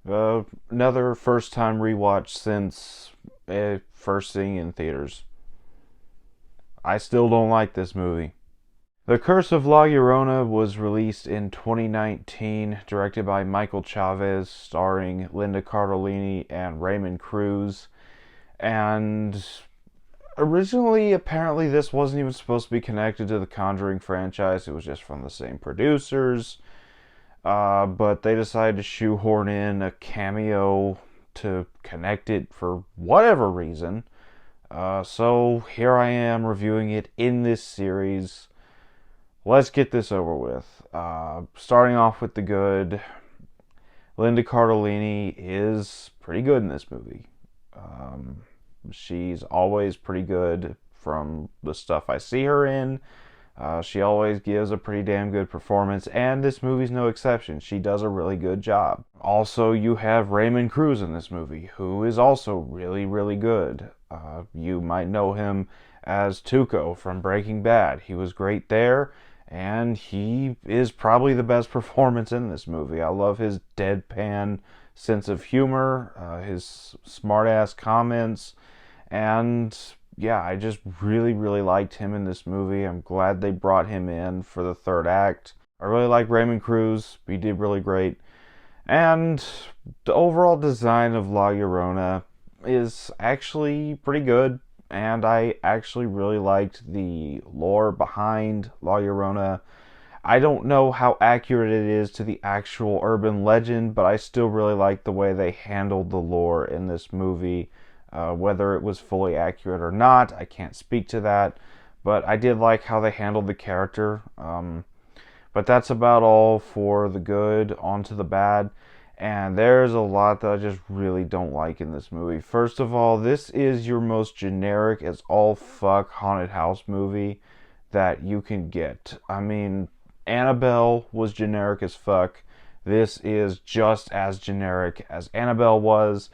Another first time rewatch since first seeing in theaters. I still don't like this movie. The Curse of La Llorona was released in 2019, directed by Michael Chavez, starring Linda Cardellini and Raymond Cruz. And originally, apparently, this wasn't even supposed to be connected to the Conjuring franchise. It was just from the same producers. But they decided to shoehorn in a cameo to connect it for whatever reason. So here I am reviewing it in this series. Let's get this over with. Starting off with the good, Linda Cardellini is pretty good in this movie. She's always pretty good from the stuff I see her in. She always gives a pretty damn good performance, and this movie's no exception. She does a really good job. Also, you have Raymond Cruz in this movie, who is also really, really good. You might know him as Tuco from Breaking Bad. He was great there, and he is probably the best performance in this movie. I love his deadpan sense of humor, his smart-ass comments, and yeah, I just really, really liked him in this movie. I'm glad they brought him in for the third act. I really like Raymond Cruz. He did really great. And the overall design of La Llorona is actually pretty good. And I actually really liked the lore behind La Llorona. I don't know how accurate it is to the actual urban legend, but I still really like the way they handled the lore in this movie. Whether it was fully accurate or not, I can't speak to that, but I did like how they handled the character. But that's about all for the good. On to the bad. And there's a lot that I just really don't like in this movie. First of all, this is your most generic as all fuck haunted house movie that you can get. I mean, Annabelle was generic as fuck. This is just as generic as Annabelle was,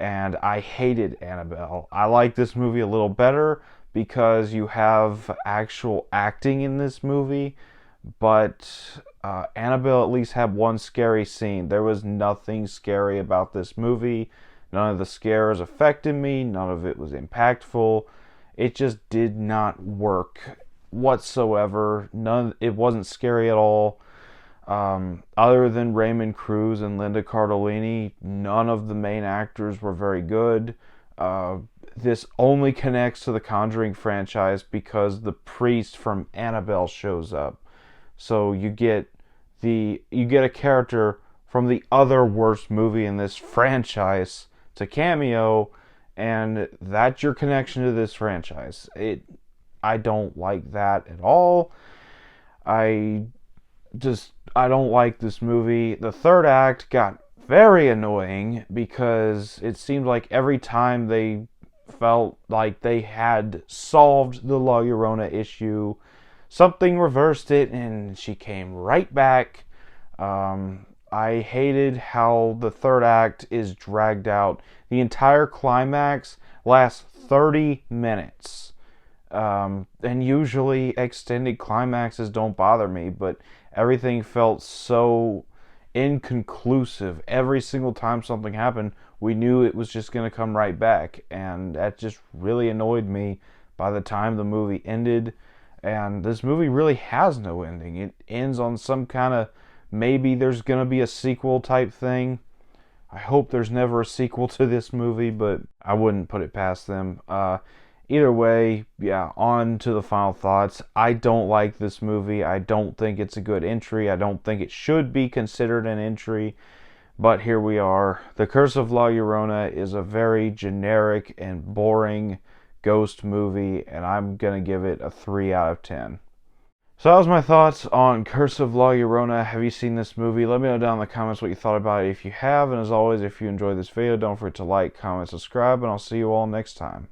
and I hated Annabelle. I like this movie a little better because you have actual acting in this movie, but Annabelle at least had one scary scene. There was nothing scary about this movie. None of the scares affected me. None of it was impactful. It just did not work whatsoever. It wasn't scary at all. Other than Raymond Cruz and Linda Cardellini, none of the main actors were very good. This only connects to the Conjuring franchise because the priest from Annabelle shows up. So you get a character from the other worst movie in this franchise to cameo, and that's your connection to this franchise. I don't like that at all. I don't like this movie. The third act got very annoying because it seemed like every time they felt like they had solved the La Llorona issue, something reversed it and she came right back. I hated how the third act is dragged out. The entire climax lasts 30 minutes. And usually extended climaxes don't bother me, but everything felt so inconclusive. Every single time something happened, we knew it was just going to come right back, and that just really annoyed me by the time the movie ended. And this movie really has no ending. It ends on some kind of maybe there's going to be a sequel type thing. I hope there's never a sequel to this movie, but I wouldn't put it past them. Either way, yeah, on to the final thoughts. I don't like this movie. I don't think it's a good entry. I don't think it should be considered an entry. But here we are. The Curse of La Llorona is a very generic and boring ghost movie, and I'm going to give it a 3 out of 10. So that was my thoughts on Curse of La Llorona. Have you seen this movie? Let me know down in the comments what you thought about it if you have. And as always, if you enjoyed this video, don't forget to like, comment, subscribe, and I'll see you all next time.